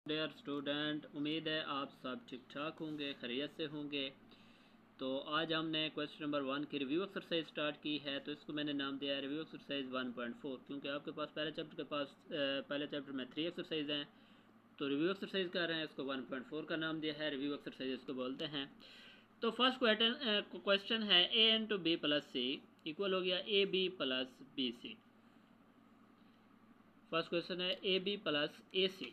Dear student, उम्मीद है आप सब ठीक ठाक होंगे, खैरियत से होंगे। तो आज हमने क्वेश्चन नंबर 1 की रिव्यू एक्सरसाइज स्टार्ट की है। तो इसको मैंने नाम दिया है रिव्यू एक्सरसाइज 1.4, क्योंकि आपके पास पहले चैप्टर में 3 एक्सरसाइज हैं। तो रिव्यू एक्सरसाइज कर रहे हैं, इसको 1.4 का नाम दिया है। रिव्यू एक्सरसाइज इसको बोलते हैं। तो फर्स्ट क्वेश्चन है A into B plus C equal हो गया A B plus B C. First question है ए बी प्लस ए सी।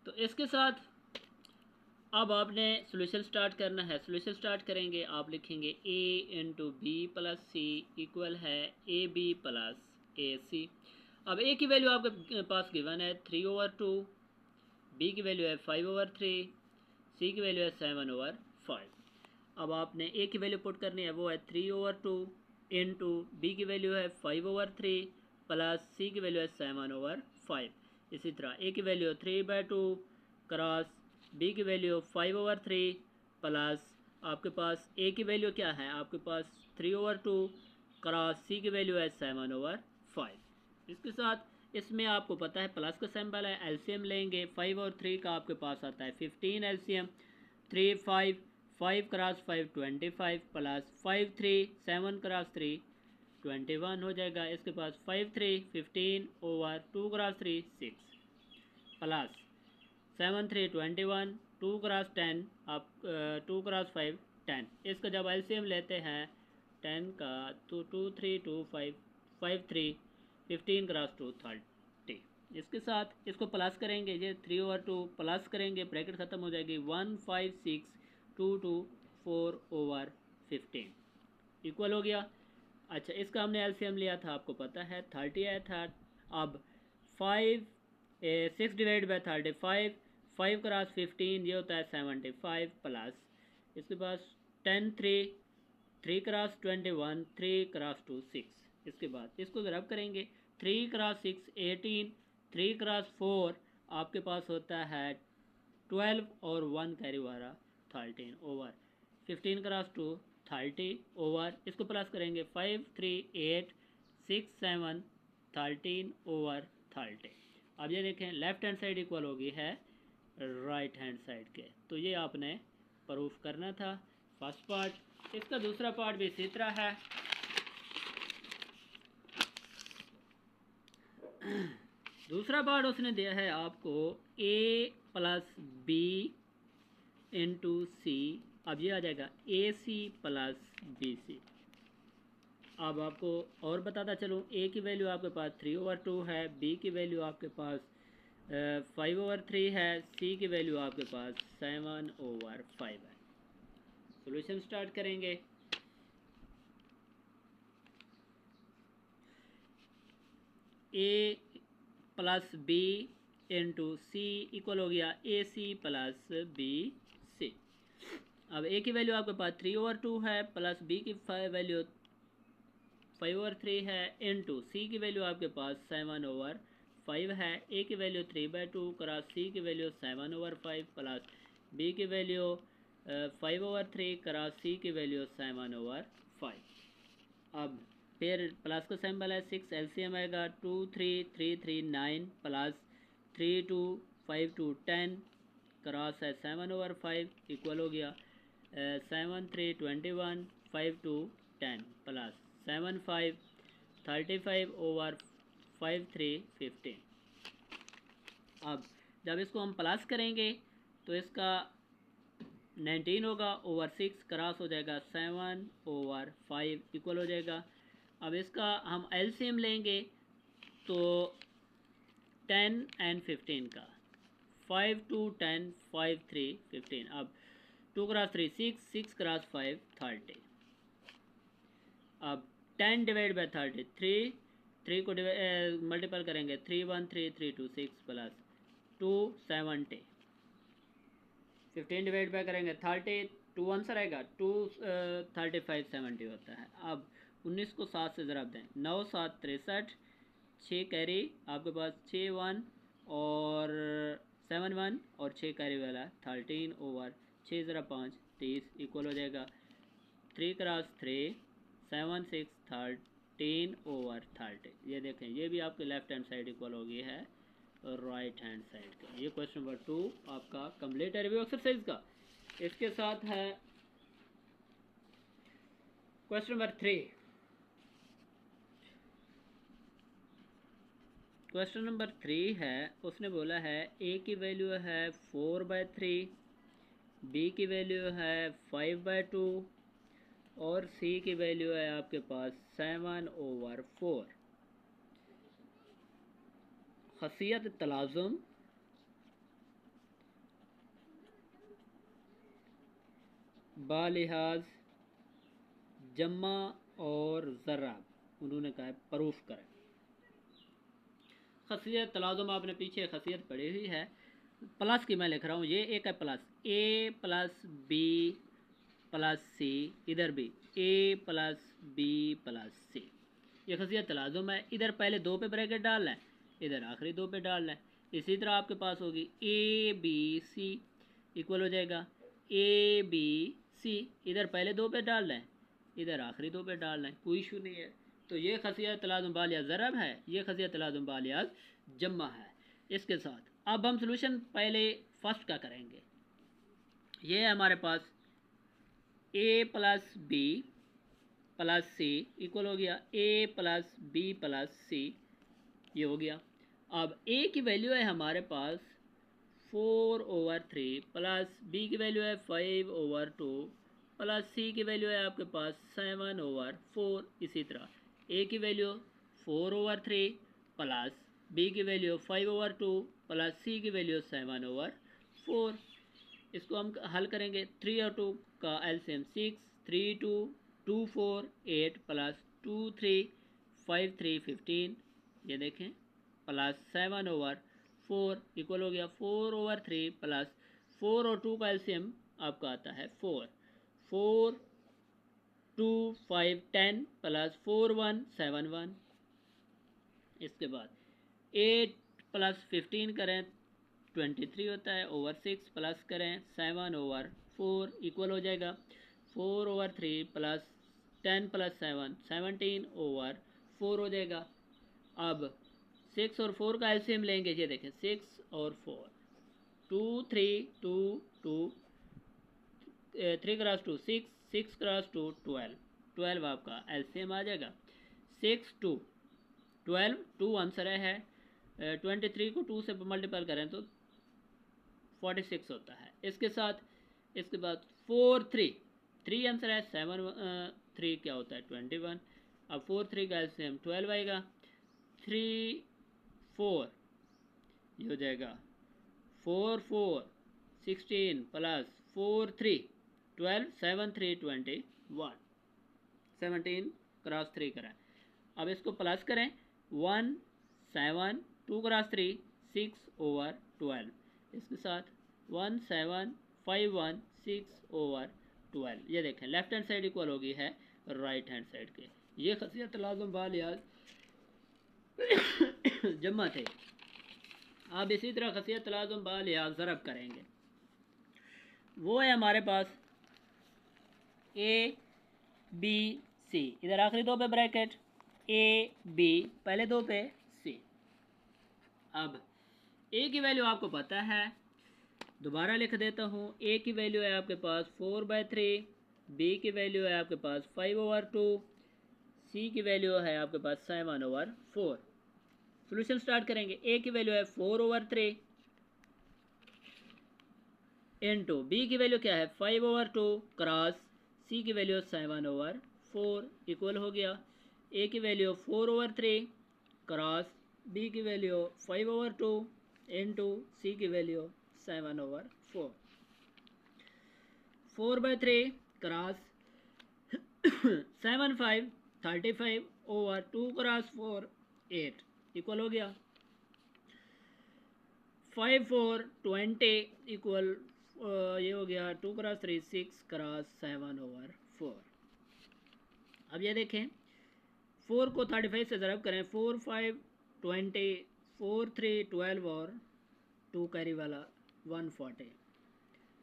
तो इसके साथ अब आपने सोल्यूशन स्टार्ट करना है। सोल्यूशन स्टार्ट करेंगे, आप लिखेंगे ए into B plus C equal है ए बी प्लस ए सी। अब ए की वैल्यू आपके पास गिवन है 3/2, बी की वैल्यू है 5/3, सी की वैल्यू है 7/5। अब आपने ए की वैल्यू पुट करनी है, वो है 3/2 इंटू बी की वैल्यू है 5/3 प्लस सी की वैल्यू है 7/5। इसी तरह ए की वैल्यू 3/2 क्रॉस बी की वैल्यू 5/3 प्लस आपके पास ए की वैल्यू क्या है, आपके पास 3/2 क्रॉस सी की वैल्यू है 7/5। इसके साथ इसमें आपको पता है प्लस का सिंबल है, एलसीएम लेंगे। 5 और 3 का आपके पास आता है 15 एलसीएम। 3 5 5 क्रॉस 5 25 प्लस 5 3 7 क्रॉस 3 21 हो जाएगा। इसके पास 5 3 15 ओवर 2 क्रॉस 3 6 प्लस 7 3 21 2 क्रॉस 10 आप 2 क्रॉस 5 10। इसका जब एलसीएम लेते हैं 10 का तो 2 3 2 5 5 3 15 क्रॉस 2 30। इसके साथ इसको प्लस करेंगे, ये 3/2 प्लस करेंगे, ब्रैकेट ख़त्म हो जाएगी। 1 5 6 2 2 4/15 इक्वल हो गया। अच्छा, इसका हमने एलसीएम लिया था, आपको पता है 30 आया था। अब 6 डिवाइड बाई 35, 5 क्रॉस 15 ये होता है 75 प्लस इसके पास 10 3 क्रॉस 21 3 क्रॉस 2 6। इसके बाद इसको ज़रब करेंगे, 3 क्रॉस 6 18, 3 क्रॉस 4 आपके पास होता है 12 और 1 कैरी वाला 13 ओवर 15 क्रॉस 2 30 ओवर इसको प्लस करेंगे 5 3 8 6 7 13 ओवर 30। अब ये देखें लेफ्ट हैंड साइड इक्वल होगी है राइट हैंड साइड के। तो ये आपने प्रूफ करना था फर्स्ट पार्ट। इसका दूसरा पार्ट भी इसी तरह है। दूसरा पार्ट उसने दिया है आपको ए प्लस बी इंटू सी। अब ये आ जाएगा ए सी प्लस बी सी। अब आपको और बताता चलूँ, ए की वैल्यू आपके पास 3/2 है, बी की वैल्यू आपके पास 5/3 है, सी की वैल्यू आपके पास 7/5 है। सॉल्यूशन स्टार्ट करेंगे। ए प्लस बी इंटू सी इक्वल हो गया ए सी प्लस बी सी। अब ए की वैल्यू आपके पास 3/2 है, प्लस बी की वैल्यू 5/3 है, इंटू सी की वैल्यू आपके पास 7/5 है। ए की वैल्यू 3/2 क्रॉस सी की वैल्यू 7/5 प्लस बी की वैल्यू 5/3 क्रॉस सी की वैल्यू 7/5। अब फिर प्लस का सिंबल है, 6 एलसीएम आएगा, 2 3 3 3 9 प्लस 3 2 5 2 10 क्रॉस है 7/5 इक्वल हो गया 7 3 21 5 2 10 प्लस 7 5 35 ओवर 5 3 15। अब जब इसको हम प्लस करेंगे तो इसका 19 होगा ओवर 6 क्रॉस हो जाएगा 7/5 इक्वल हो जाएगा। अब इसका हम एलसीएम लेंगे तो 10 एंड 15 का 5 2 10 5 3 15। अब 2 क्रॉस 3 6 6 क्रॉस 5 30। अब 10 डिवाइड बाई 33, 3 को मल्टीपल करेंगे 3 1 3 3 2 6 प्लस 2 70। 15 डिवाइड बाई करेंगे 30, 2 आंसर आएगा 2 35 70 होता है। अब 19 को 7 से ज़रा दें, 9 7 63, 6 कैरी आपके पास 6 1 और 7 1 और 6 कैरी वाला 13 ओवर 6 ज़रा 5 30 इक्वल हो जाएगा 3 क्रॉस 3 7 6 30 15/30। ये देखें, ये भी आपके लेफ्ट हैंड साइड इक्वल हो गई है राइट हैंड साइड के। ये क्वेश्चन नंबर 2 आपका कंप्लीट है रिव्यू एक्सरसाइज का। इसके साथ है क्वेश्चन नंबर 3। क्वेश्चन नंबर 3 है, उसने बोला है ए की वैल्यू है 4/3, बी की वैल्यू है 5/2 और सी की वैल्यू है आपके पास 7/4। खसियत तलाज़ुम बालिहाज जम्मा और ज़राब उन्होंने कहा है प्रूफ करें। खसियत तलाज़ुम आपने पीछे खसियत पढ़ी हुई है, प्लस की मैं लिख रहा हूँ, ये एक है प्लस ए प्लस बी प्लस सी, इधर भी ए प्लस बी प्लस सी, ये खसियत तलाज़ुम है। इधर पहले 2 पे ब्रैकेट डालना है, इधर आखिरी 2 पे डालना है। इसी तरह आपके पास होगी ए बी सी इक्वल हो जाएगा ए बी सी, इधर पहले 2 पे डालना है, इधर आखिरी 2 पे डालना है, कोई इशू नहीं है। तो ये खसियत तलाज़ुम बालियाज ज़रब है, ये खसियत तलाज़ुम बालियाज जम्मा है। इसके साथ अब हम सॉल्यूशन पहले फर्स्ट का करेंगे। ये है हमारे पास ए plus B plus C equal हो गया ए प्लस बी प्लस सी, ये हो गया। अब ए की वैल्यू है हमारे पास 4/3 प्लस बी की वैल्यू है 5/2 प्लस सी की वैल्यू है आपके पास 7/4। इसी तरह ए की वैल्यू 4/3 प्लस बी की वैल्यू 5/2 प्लस सी की वैल्यू 7/4। इसको हम हल करेंगे। 3 और 2 का एलसीएम 6, 3 2 2 4 8 प्लस 2 3 5 3 15, ये देखें प्लस 7/4 इक्वल हो गया 4/3 प्लस 4 और 2 का एलसीएम आपका आता है 4, 4 2 5 10 प्लस 4 1 7 1। इसके बाद 8 प्लस 15 करें 23 होता है ओवर 6 प्लस करें 7/4 इक्वल हो जाएगा 4/3 प्लस 10 प्लस 7 17/4 हो जाएगा। अब 6 और 4 का एलसीएम लेंगे, ये देखें 6 और 4 2 3 2 2 3 क्रॉस 2 6 6 क्रॉस 2 12 12 आपका एलसीएम आ जाएगा। 6 2 12 2 आंसर है 23 को 2 से मल्टीपल करें तो 46 होता है। इसके साथ इसके बाद 4 3 3 आंसर है 7 3 क्या होता है 21। अब 4 3 का एलसीएम 12 आएगा। 3 4 ये हो जाएगा 4 4 16 प्लस 4 3 12 7 3 21 17 क्रॉस 3 करें। अब इसको प्लस करें 1 7 2 क्रॉस 3 6/12। इसके साथ 1 7 5 1 6/12। ये देखें लेफ्ट हैंड साइड इक्वल होगी है राइट हैंड साइड के। ये खसियत लाजुम बालियाज जम्मा थे। अब इसी तरह खसियत लाजुम बालियाज ज़रब करेंगे। वो है हमारे पास ए बी सी, इधर आखिरी 2 पे ब्रैकेट ए बी पहले 2 पे सी। अब ए की वैल्यू आपको पता है, दोबारा लिख देता हूँ। ए की वैल्यू है आपके पास 4/3, बी की वैल्यू है आपके पास 5/2, सी की वैल्यू है आपके पास 7/4। सॉल्यूशन स्टार्ट करेंगे। ए की वैल्यू है 4/3 इनटू बी की वैल्यू क्या है 5/2 क्रॉस सी की वैल्यू 7/4 इक्वल हो गया ए की वैल्यू 4/3 क्रॉस बी की वैल्यू 5/2 इनटू सी की वैल्यू 7/4। 4/3 क्रॉस 7 5 35/2 क्रॉस 4 8 इक्वल हो गया 5 4 20 इक्वल ये हो गया 2 क्रॉस 3 6 क्रॉस 7/4। अब ये देखें 4 को 35 से ज़रब करें 4 5 20 4 3 12 और 2 कैरी वाला 140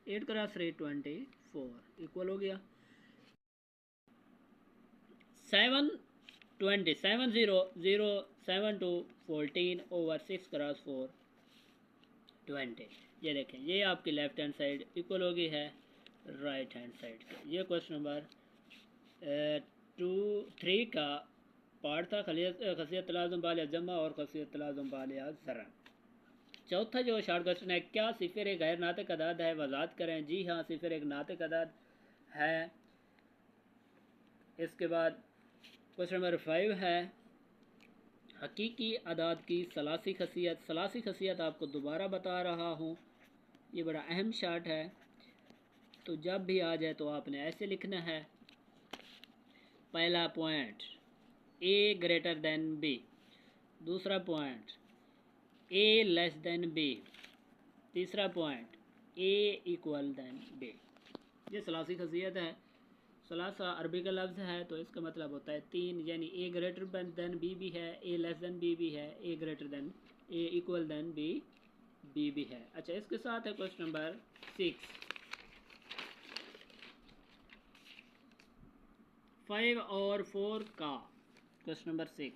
8 क्रॉस 3 24 इक्वल हो गया 7 20 7 0 0 7 2 14 ओवर 6 क्रॉस 4 20। ये देखें, ये आपकी लेफ्ट हैंड साइड इक्वल होगी है राइट हैंड साइड के। ये क्वेश्चन नंबर 3 का पार्ट था, खसियत तलाज़ुम बालिया जमा और खसियत तलाज़ुम बालिया ज़रा। चौथा जो शार्ट क्वेश्चन है, क्या सिफर एक गैर नातिक अदाद है, वजाहत करें। जी हाँ, सिफर एक नातिक अदाद है। इसके बाद क्वेश्चन नंबर 5 है, हकीकी अदाद की सलासी खसियत। सलासी खसियत आपको दोबारा बता रहा हूँ, ये बड़ा अहम शार्ट है, तो जब भी आ जाए तो आपने ऐसे लिखना है। पहला point A greater than B, दूसरा point A less than B, तीसरा point A equal than B. ये सलासी खसियत है। सलासा अरबी का लफ्ज़ है, तो इसका मतलब होता है 3, यानी ए ग्रेटर देन बी भी है, ए लेस देन बी भी है, ए ग्रेटर देन ए इक्वल देन बी भी है। अच्छा, इसके साथ है क्वेश्चन नंबर 6, 5 और 4 का। क्वेश्चन नंबर 6,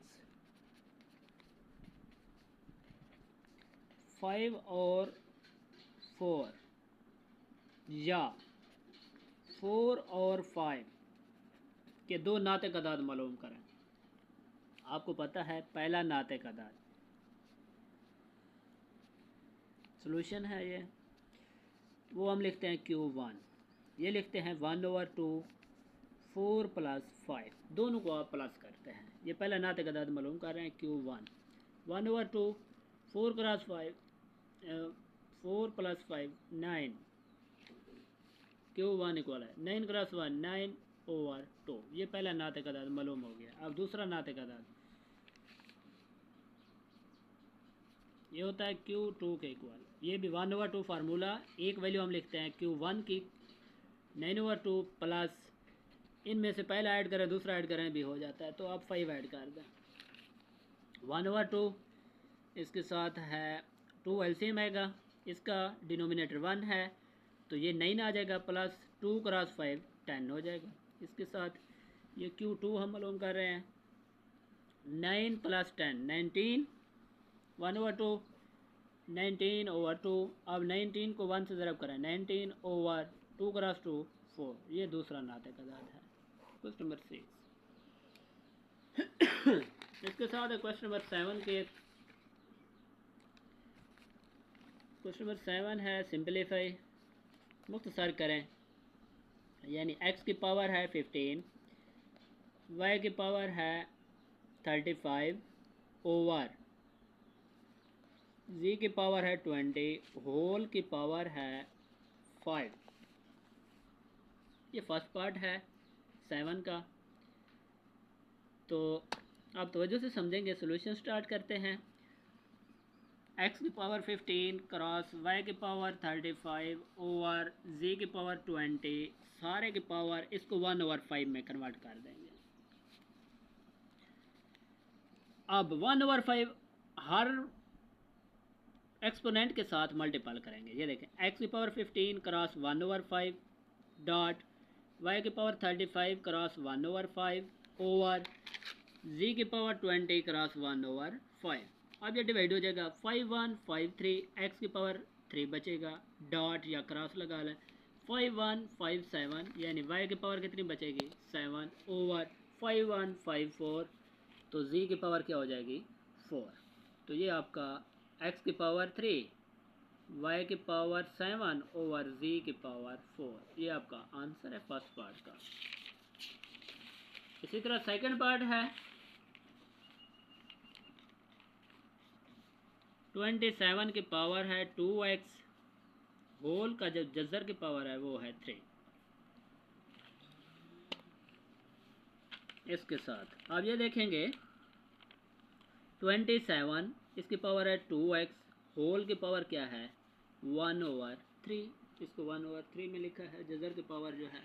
5 और 4 या 4 और 5 के दो नातिक अदाद मालूम करें। आपको पता है पहला नातिक अदाद, सॉल्यूशन है ये, वो हम लिखते हैं Q1। ये लिखते हैं 1/2 4 + 5, दोनों को आप प्लस करते हैं। ये पहला नातिक अदाद मालूम कर रहे हैं Q1, 1/2 4 × 5 4 + 5 9, Q1 इक्वल है 9 × 1 9/2। ये पहला नातिक अदाद मालूम हो गया। अब दूसरा नातिक अदाद ये होता है Q2 के इक्वल। ये भी 1/2 फार्मूला, एक वैल्यू हम लिखते हैं Q1 की 9/2 प्लस इनमें से पहला ऐड करें दूसरा ऐड करें भी हो जाता है, तो आप 5 ऐड कर दें। 1/2 इसके साथ है 2 एलसीएम आएगा, इसका डिनोमिनेटर 1 है, तो ये 9 आ जाएगा, प्लस 2 × 5 10 हो जाएगा। इसके साथ ये Q2 हम मालूम कर रहे हैं 9 + 10 19, 1/2 19/2। अब 19 को 1 से ज़रब करें, 19/2 × 2 4। ये दूसरा नातिक अदाद है, क्वेश्चन नंबर 6। इसके साथ है क्वेश्चन नंबर 7 के। क्वेश्चन नंबर 7 है सिंपलीफाई, मुख्तसर करें, यानी x की पावर है 15, y की पावर है 35 ओवर z की पावर है 20 होल की पावर है 5। ये फर्स्ट पार्ट है 7 का। तो आप तवज्जो से समझेंगे, सॉल्यूशन स्टार्ट करते हैं। x की पावर 15 क्रॉस y की पावर 35 ओवर z की पावर 20, सारे की पावर इसको 1/5 में कन्वर्ट कर देंगे। अब 1/5 हर एक्सपोनेंट के साथ मल्टीपल करेंगे। ये देखें, x की पावर 15 क्रॉस 1/5 डॉट y की पावर 35 क्रॉस 1/5 ओवर z की पावर 20 क्रॉस 1/5। अब ये डिवाइड हो जाएगा 5 1 5 3, x की पावर 3 बचेगा, डॉट या क्रॉस लगा लें 5 1 5 7, यानी y की पावर कितनी बचेगी 7 ओवर 5 1 5 4, तो z की पावर क्या हो जाएगी 4। तो ये आपका x की पावर 3 y की पावर 7 ओवर z की पावर 4, ये आपका आंसर है फर्स्ट पार्ट का। इसी तरह सेकंड पार्ट है 27 की पावर है 2x होल का जो जज़र की पावर है वो है 3। इसके साथ आप ये देखेंगे 27 इसकी पावर है 2x होल की पावर क्या है 1/3, इसको 1/3 में लिखा है जज़र की पावर जो है।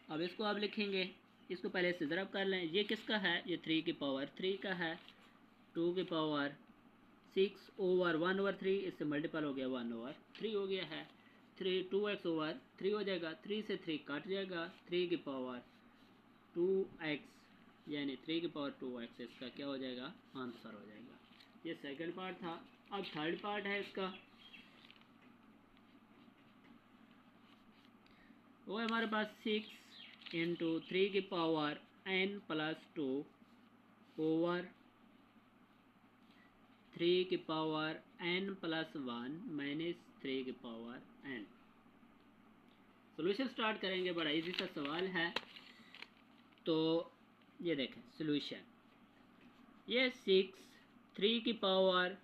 अब इसको आप लिखेंगे, इसको पहले से ज़रब कर लें। ये किसका है, ये 3 की पावर 3 का है, 2 की पावर 6 ओवर 1/3, इससे मल्टीपल हो गया 1/3 हो गया है। 2x ओवर 3 हो जाएगा, 3 से 3 कट जाएगा, 3 की पावर 2x यानी 3 की पावर 2x इसका क्या हो जाएगा, आंसर हो जाएगा। ये सेकंड पार्ट था। अब थर्ड पार्ट है इसका, वो है हमारे पास 6 इंटू 3 की पावर n प्लस 2 ओवर 3 की पावर n प्लस 1 माइनस 3 की पावर n। सोल्यूशन स्टार्ट करेंगे, बड़ा इजी सा सवाल है। तो ये देखें सोल्यूशन, ये 6 3 की पावर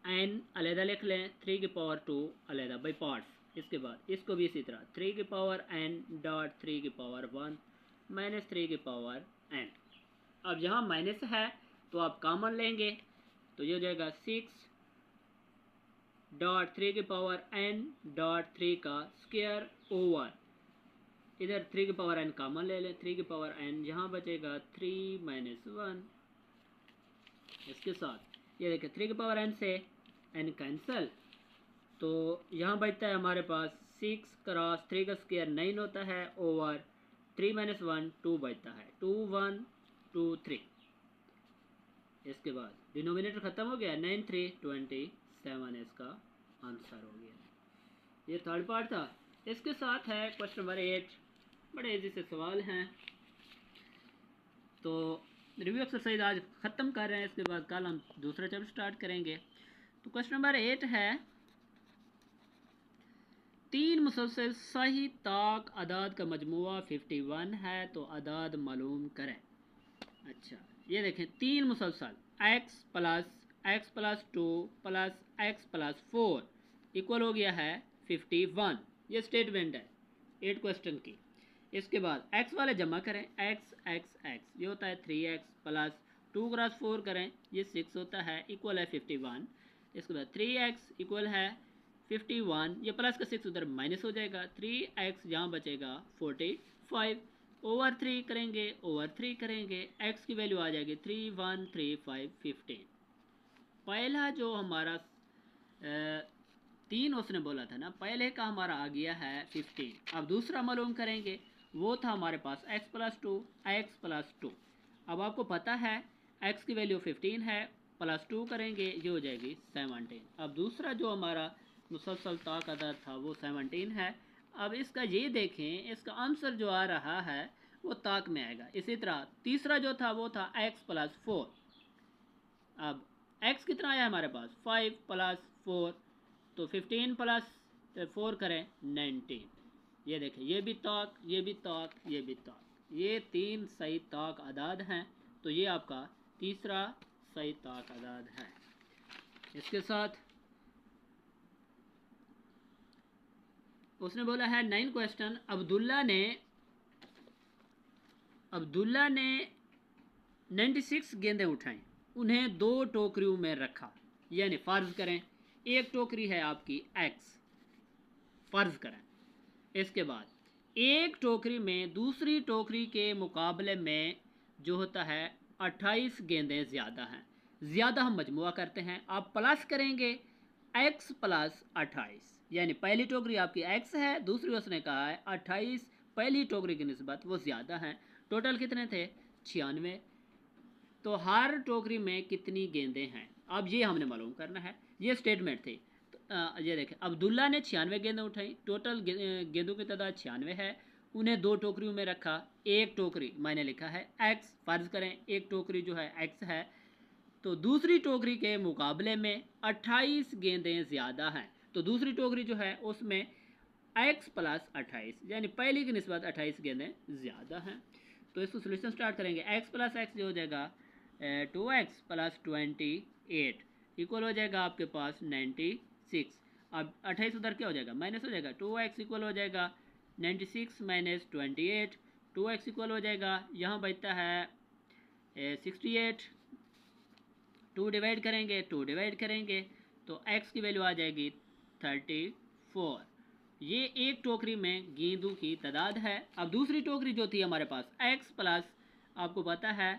n अलहदा लिख लें, 3 की पावर 2 अलहदा बाई पार्ट्स। इसके बाद इसको भी इसी तरह 3 की पावर n डॉट 3 की पावर 1 माइनस 3 की पावर n। अब यहाँ माइनस है तो आप कॉमन लेंगे, तो ये हो जाएगा 6 डॉट 3 की पावर n डॉट 3 का स्क्वायर ओवर, इधर 3 की पावर n कॉमन ले लें, 3 की पावर n यहाँ बचेगा 3 माइनस 1। इसके साथ ये देखिए 3 की पावर n से n कैंसिल, तो यहाँ बचता है हमारे पास 6 क्रॉस 3 का स्क्वायर 9 होता है ओवर 3 माइनस 1 2 बचता है, 2 1 2 3। इसके बाद डिनोमिनेटर ख़त्म हो गया, 9 3 27 इसका आंसर हो गया। ये थर्ड पार्ट था। इसके साथ है क्वेश्चन नंबर 8, बड़े इजी से सवाल हैं। तो रिव्यू एक्सरसाइज आज ख़त्म कर रहे हैं, इसके बाद कल हम दूसरा चैप्टर स्टार्ट करेंगे। तो क्वेश्चन नंबर 8 है, 3 मुसलसल सही ताक अदाद का मजमुआ 51 है, तो अदाद मालूम करें। अच्छा ये देखें 3 मुसलसल x plus 2 plus x plus 4 equal हो गया है 51। ये स्टेटमेंट है 8 क्वेश्चन की। इसके बाद x वाले जमा करें, x ये होता है 3x प्लस 2 क्रॉस 4 करें, ये 6 होता है, इक्वल है 51। इसके बाद 3x इक्वल है 51, ये प्लस का 6 उधर माइनस हो जाएगा, 3x यहाँ बचेगा 45 ओवर 3 करेंगे, ओवर 3 करेंगे, x की वैल्यू आ जाएगी 3 1 3 5 15। पहला जो हमारा 3 उसने बोला था ना, पहले का हमारा आ गया है 15। अब दूसरा मालूम करेंगे, वो था हमारे पास x प्लस 2। अब आपको पता है x की वैल्यू 15 है, प्लस 2 करेंगे ये हो जाएगी 17। अब दूसरा जो हमारा मुसलसल ताक अदद था वो 17 है। अब इसका ये देखें, इसका आंसर जो आ रहा है वो ताक में आएगा। इसी तरह तीसरा जो था वो था x प्लस 4। अब x कितना आया हमारे पास 5 प्लस 4, तो 15 प्लस 4 करें 19। ये देखें ये भी ताक, ये भी ताक, ये भी ताक, ये 3 सही ताक अदाद हैं, तो ये आपका तीसरा सही ताक अदाद है। इसके साथ उसने बोला है 9 क्वेश्चन, अब्दुल्ला ने 96 गेंदें उठाएं, उन्हें 2 टोकरियों में रखा। यानी फ़र्ज़ करें एक टोकरी है आपकी x, फ़र्ज़ करें। इसके बाद एक टोकरी में दूसरी टोकरी के मुकाबले में जो होता है 28 गेंदें ज़्यादा हैं। ज़्यादा हम मजमुआ करते हैं, आप प्लस करेंगे x प्लस 28, यानी पहली टोकरी आपकी x है, दूसरी उसने कहा है 28, पहली टोकरी की निस्बत वो ज़्यादा हैं। टोटल कितने थे 96, तो हर टोकरी में कितनी गेंदें हैं, अब ये हमने मालूम करना है। ये स्टेटमेंट थी। तो ये देखें अब्दुल्ला ने 96 गेंदें उठाई, टोटल गेंदों की तादाद 96 है, उन्हें 2 टोकरियों में रखा। एक टोकरी मैंने लिखा है x, फ़र्ज़ करें एक टोकरी जो है x है, तो दूसरी टोकरी के मुकाबले में 28 गेंदें ज़्यादा हैं, तो दूसरी टोकरी जो है उसमें x प्लस 28, यानी पहली की निस्बत 28 गेंदें ज़्यादा हैं। तो इसको सोल्यूशन स्टार्ट करेंगे, x प्लस एक्स जो हो जाएगा 2x प्लस 28 इक्वल हो जाएगा आपके पास 96। अब 28 उधर क्या हो जाएगा माइनस हो जाएगा, 2x इक्वल हो जाएगा 96 माइनस 28, 2x इक्वल हो जाएगा यहाँ बचता है 68, 2 डिवाइड करेंगे तो x की वैल्यू आ जाएगी 34। ये एक टोकरी में गेंदों की तादाद है। अब दूसरी टोकरी जो थी हमारे पास x प्लस आपको पता है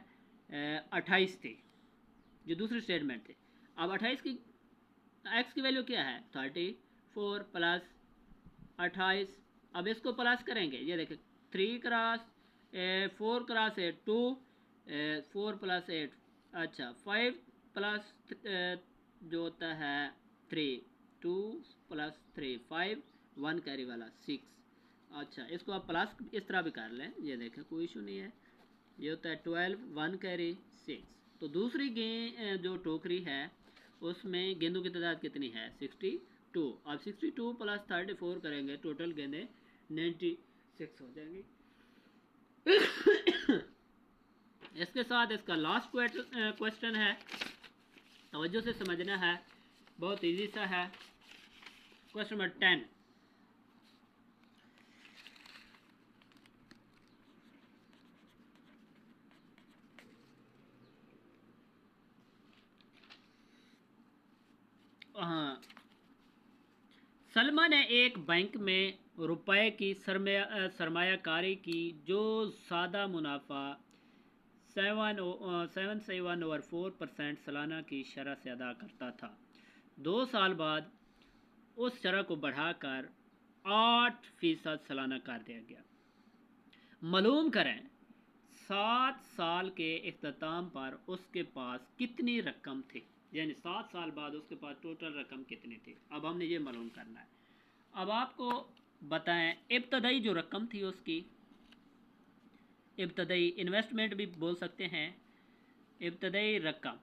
28 थी, जो दूसरी स्टेटमेंट थी। अब 28 की x की वैल्यू क्या है 34 प्लस 28। अब इसको प्लस करेंगे, ये देखिए 3 क्रॉस 4 क्रॉस 8 2, 4 प्लस 8, अच्छा 5 प्लस जो होता है 3, 2 प्लस 3 5, 1 कैरी वाला 6। अच्छा इसको आप प्लस इस तरह भी कर लें, ये देखें कोई इशू नहीं है। ये होता है 12, 1 कैरी 6। तो दूसरी गेंद जो टोकरी है उसमें गेंदों की तादाद कितनी है 62। अब 62 प्लस 34 करेंगे, टोटल गेंदें 96 हो जाएंगी। इसके साथ इसका लास्ट क्वेश्चन है, तवज्जो से समझना है, बहुत इजी सा है। क्वेश्चन नंबर 10, हाँ, सलमा ने एक बैंक में रुपए की सरमायाकारी की जो सादा मुनाफा 7.4% सालाना की शरह से अदा करता था। 2 साल बाद उस शरह को बढ़ाकर 8% सालाना कर दिया गया। मालूम करें 7 साल के इख्तिताम पर उसके पास कितनी रकम थी, यानी 7 साल बाद उसके पास टोटल रकम कितनी थी। अब हमने ये मालूम करना है। अब आपको बताएं इब्तदाई जो रकम थी उसकी, इब्तदाई इन्वेस्टमेंट भी बोल सकते हैं, इब्तदाई रकम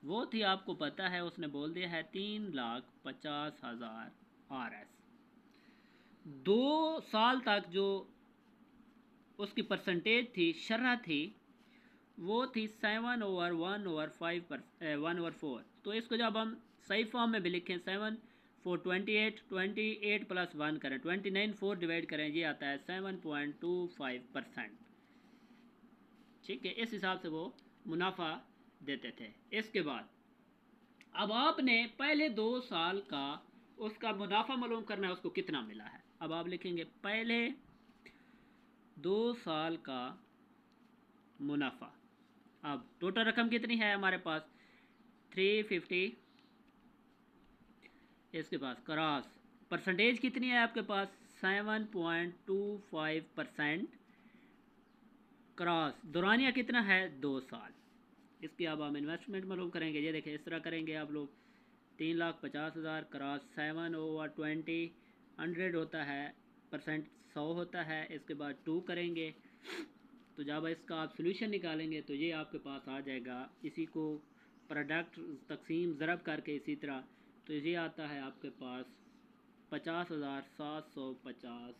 वो थी, आपको पता है उसने बोल दिया है 3,50,000 RS। 2 साल तक जो उसकी परसेंटेज थी, शरह थी, वो थी 7/1/5 तो इसको जब हम सही फॉर्म में भी लिखें 7 4 28 प्लस 1 करें 29 4 डिवाइड करें, ये आता है 7.25%। ठीक है, इस हिसाब से वो मुनाफा देते थे। इसके बाद अब आपने पहले 2 साल का उसका मुनाफा मालूम करना है, उसको कितना मिला है। अब आप लिखेंगे पहले 2 साल का मुनाफा। अब टोटल रकम कितनी है हमारे पास 350, इसके पास क्रॉस परसेंटेज कितनी है आपके पास 7.25% क्रॉस दौरानिया कितना है 2 साल। इसकी अब हम इन्वेस्टमेंट मालूम करेंगे। ये देखें इस तरह करेंगे आप लोग 3,50,000 क्रॉस 7/20 100 होता है, परसेंट 100 होता है। इसके बाद 2 करेंगे, तो जब इसका आप सोल्यूशन निकालेंगे तो ये आपके पास आ जाएगा। इसी को प्रोडक्ट तकसीम ज़रब करके इसी तरह, तो ये आता है आपके पास 50,750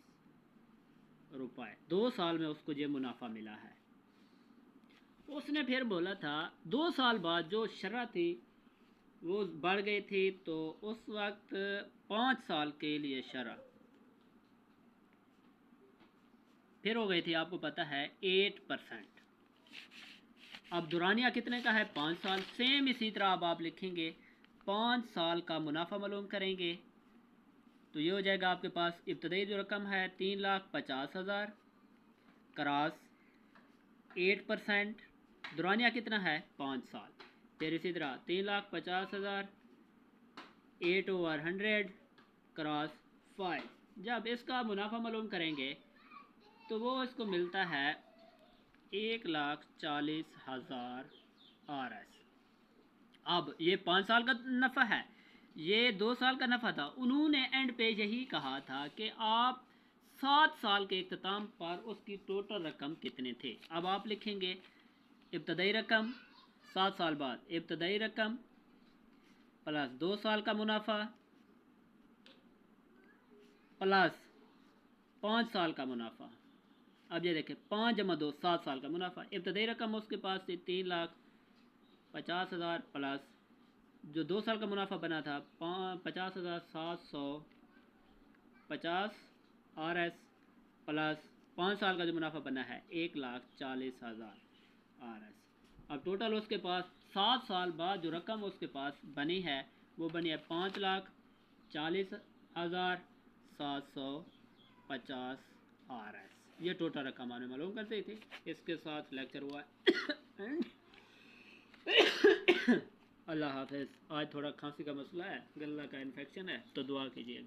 रुपये। 2 साल में उसको ये मुनाफा मिला है। उसने फिर बोला था 2 साल बाद जो शरह थी वो बढ़ गई थी, तो उस वक्त 5 साल के लिए शरह फिर हो गई थी, आपको पता है 8%। अब दुरानिया कितने का है 5 साल। सेम इसी तरह अब आप लिखेंगे 5 साल का मुनाफा मालूम करेंगे, तो ये हो जाएगा आपके पास इब्तदाई जो रकम है 3,50,000 क्रॉस 8%, दुरानिया कितना है 5 साल। फिर इसी तरह 3,50,000 8/100 क्रॉस 5। जब इसका मुनाफा मालूम करेंगे तो वो इसको मिलता है 1,40,000 RS। अब ये 5 साल का नफ़ा है, ये 2 साल का नफ़ा था। उन्होंने एंड पे यही कहा था कि आप 7 साल के इख्तिताम पर उसकी टोटल रकम कितने थे। अब आप लिखेंगे इब्तदाई रकम 7 साल बाद इब्तदाई रकम प्लस 2 साल का मुनाफा प्लस 5 साल का मुनाफा। अब ये देखें 5 + 2 7 साल का मुनाफा। इब्तदाई रकम उसके पास थी 3,50,000 प्लस जो 2 साल का मुनाफा बना था 50,750 RS प्लस 5 साल का जो मुनाफा बना है 1,40,000 RS। अब टोटल उसके पास 7 साल बाद जो रकम उसके पास बनी है वो बनी है 5,40,750 RS। ये टोटल रकम हमें मालूम करते थे। इसके साथ लेक्चर हुआ अल्लाह हाफ़िज़। आज थोड़ा खांसी का मसला है, गला का इन्फेक्शन है, तो दुआ कीजिएगा।